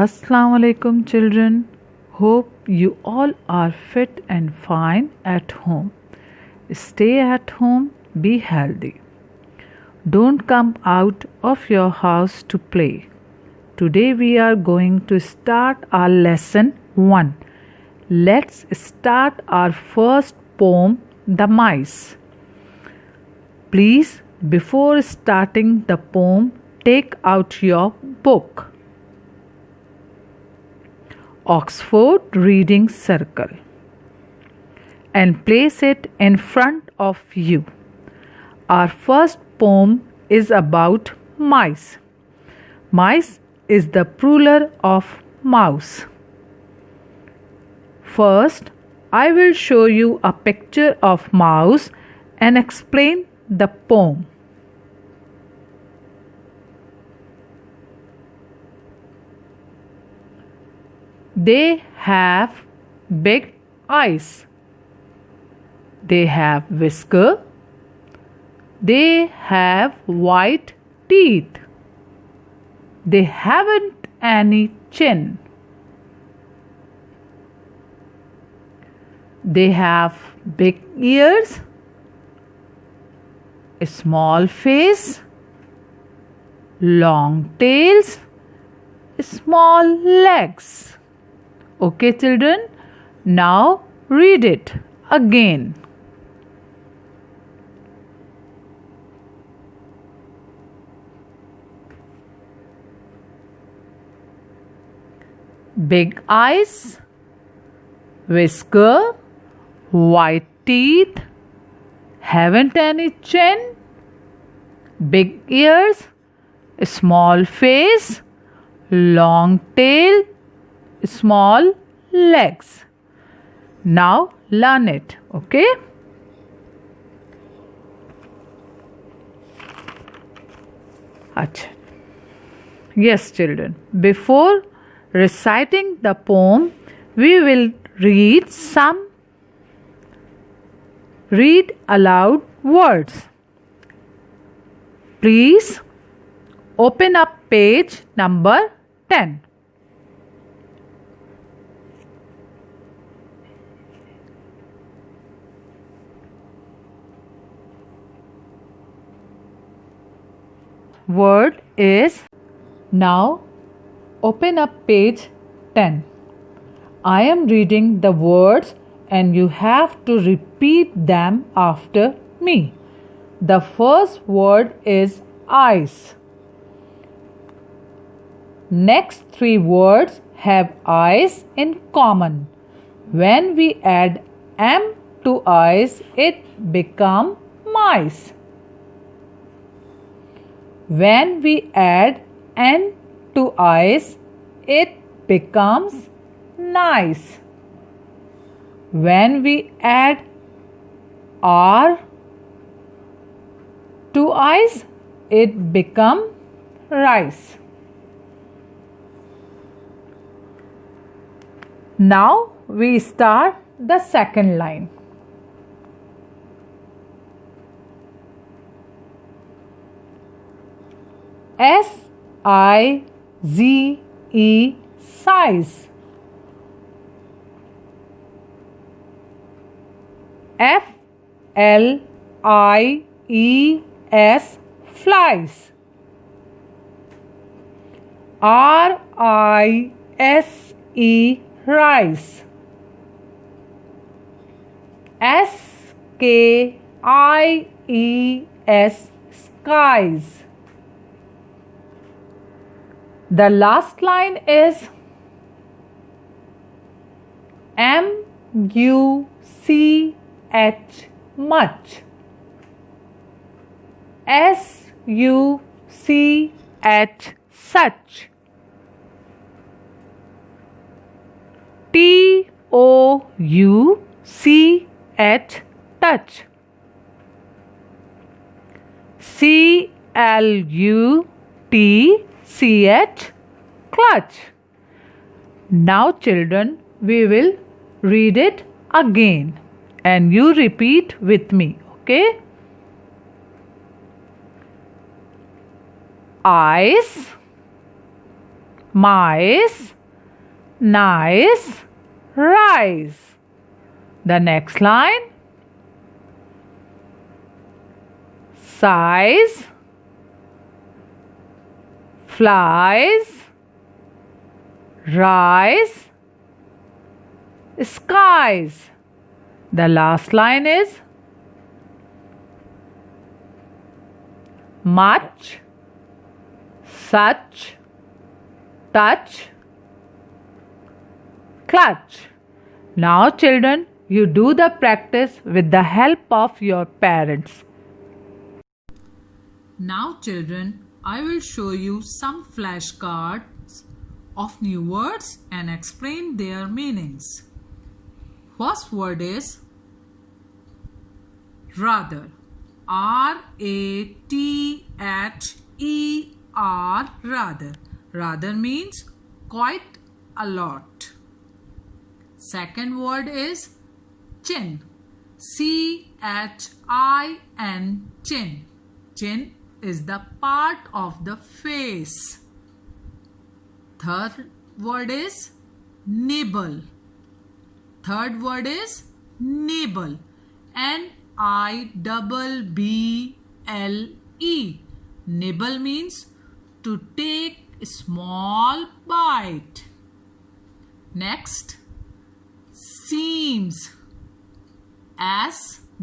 Assalamu alaikum children. Hope you all are fit and fine at home. Stay at home, be healthy. Don't come out of your house to play. Today we are going to start our lesson 1. Let's start our first poem, The Mice. Please, before starting the poem, take out your book. Oxford Reading Circle and place it in front of you. Our first poem is about mice. Mice is the plural of mouse. First, I will show you a picture of mouse and explain the poem. They have big eyes. They have whisker. They have white teeth. They haven't any chin. They have big ears, a small face, long tails, small legs. Okay, children, now read it again. Big eyes, whisker, white teeth, haven't any chin, big ears, small face, long tail, small legs. Now learn it, okay? Achha. Yes, children. Before reciting the poem, we will read aloud words. Please open up page number 10. Word is now open up page 10. I am reading the words and you have to repeat them after me. The first word is eyes. Next three words have eyes in common. When we add M to eyes, it becomes mice. When we add N to eyes, it becomes nice. When we add R to eyes, it becomes rice. Now we start the second line. S-I-Z-E, size. F-L-I-E-S, flies. R-I-S-E, rice. S-K-I-E-S, skies. The last line is M-U-C-H, much. S-U-C-H, such. T-O-U-C-H, touch. C-L-U-T-C-H, clutch. Now children, we will read it again and you repeat with me, okay? Eyes, mice, nice, rice. The next line, size, flies, rise, skies. The last line is much, such, touch, clutch. Now children, you do the practice with the help of your parents. Now children, I will show you some flashcards of new words and explain their meanings. First word is rather. R-A-T-H-E-R, rather. Rather means quite a lot. Second word is chin. C-H-I-N, chin. Chin is the part of the face. Third word is nibble. Third word is nibble. N-I-B-B-L-E. Nibble means to take a small bite. Next, seams. S-E-E-M-S,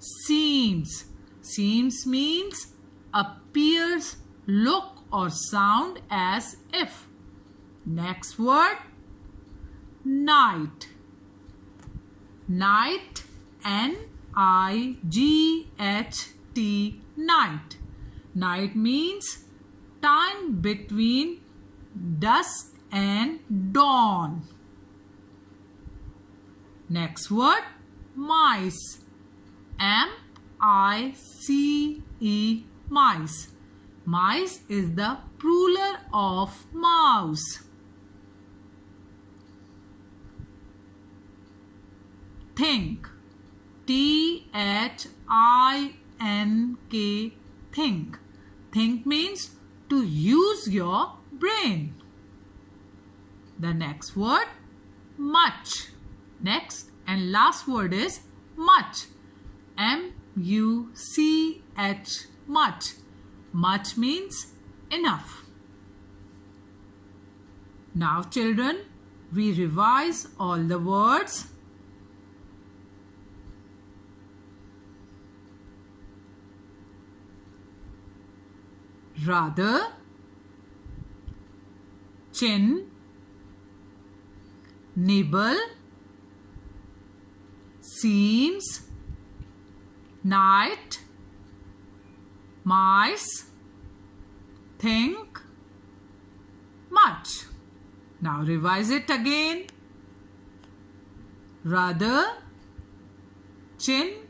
seams. Seems means appears, look or sound as if. Next word, night. Night, N-I-G-H-T, night. Night means time between dusk and dawn. Next word, mice. M-I-C-E, mice. Mice is the plural of mouse. Think. T-H-I-N-K, think. Think means to use your brain. The next word, much. Next and last word is much. M-U-C-H, much. Much means enough. Now children, we revise all the words. Rather, chin, nibble, seams, night, mice, think, much. Now revise it again. Rather, chin,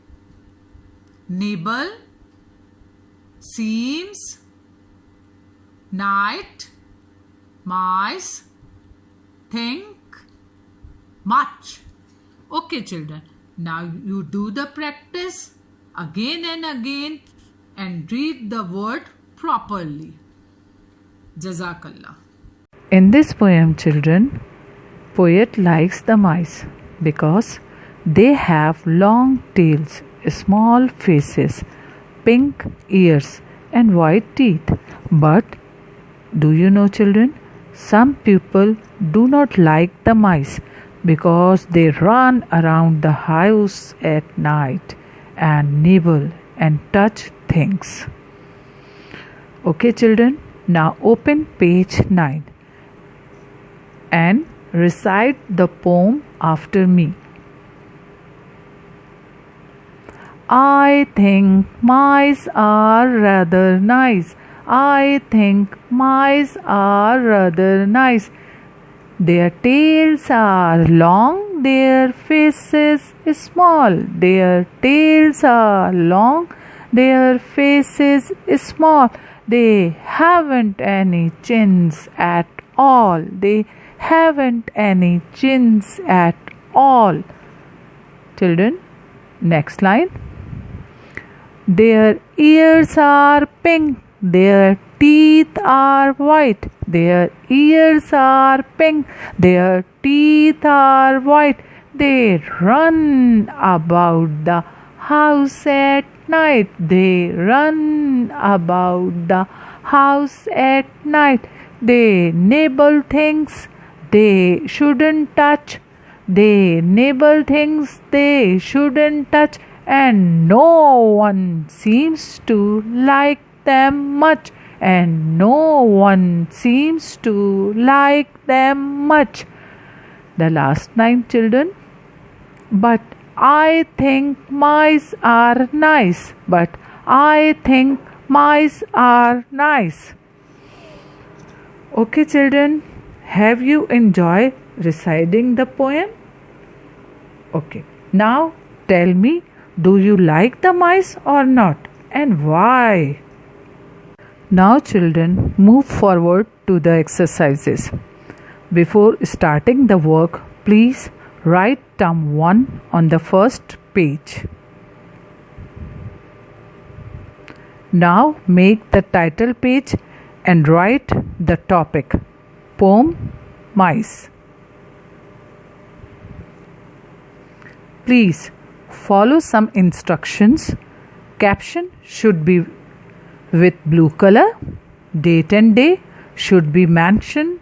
nibble, seams, night, mice, think, much. Okay children, now you do the practice again and again and read the word properly. Jazakallah. In this poem children, poet likes the mice because they have long tails, small faces, pink ears and white teeth. But do you know children, some people do not like the mice because they run around the house at night and nibble and touch things. Okay children, now open page 9 and recite the poem after me. I think mice are rather nice. I think mice are rather nice. Their tails are long, their faces small. Their tails are long, their faces small. They haven't any chins at all. They haven't any chins at all. Children, next line. Their ears are pink. Their teeth are white, their ears are pink, their teeth are white. They run about the house at night, they run about the house at night. They nibble things they shouldn't touch, they nibble things they shouldn't touch, and no one seems to like them much, and no one seems to like them much. The last line, children. But I think mice are nice, but I think mice are nice. Okay, children, have you enjoyed reciting the poem? Okay, now tell me, do you like the mice or not, and why? Now, children, move forward to the exercises. Before starting the work, please write term 1 on the first page. Now make the title page and write the topic, poem Mice. Please follow some instructions. Caption should be with blue color. Date and day should be mentioned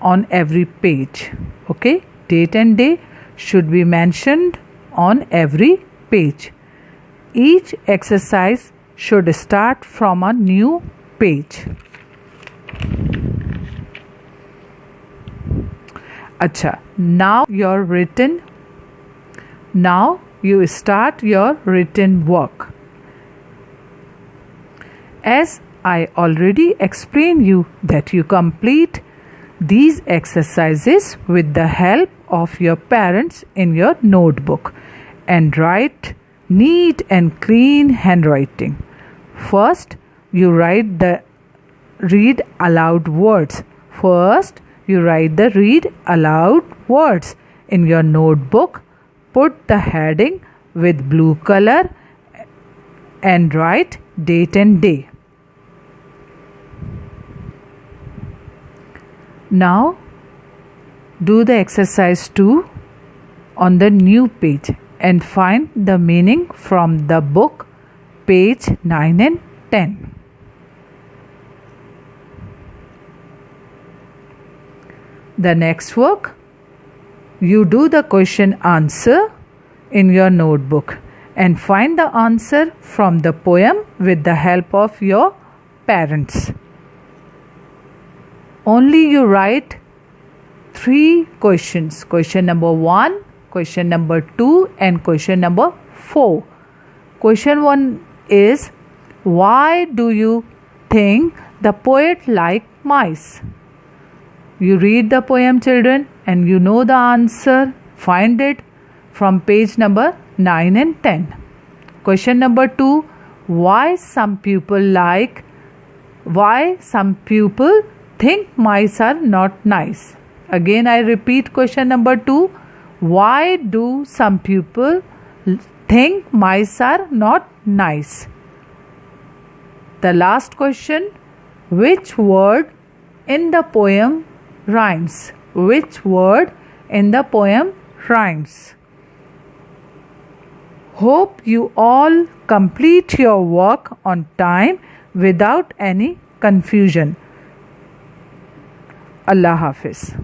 on every page. Okay? Date and day should be mentioned on every page. Each exercise should start from a new page. Acha, now you start your written work. As I already explained you that you complete these exercises with the help of your parents in your notebook and write neat and clean handwriting. First, you write the read aloud words. First, you write the read aloud words in your notebook. Put the heading with blue color and write date and day. Now do the exercise 2 on the new page and find the meaning from the book, page 9 and 10. The next work, you do the question answer in your notebook and find the answer from the poem with the help of your parents. Only you write 3 questions. Question number 1, question number 2 and question number 4. Question 1 is, why do you think the poet liked mice? You read the poem, children, and you know the answer. Find it from page number 9 and 10. Question number 2, why some people think mice are not nice? Again, I repeat question number 2. Why do some people think mice are not nice? The last question, which word in the poem rhymes? Which word in the poem rhymes? Hope you all complete your work on time without any confusion. Allah Hafiz.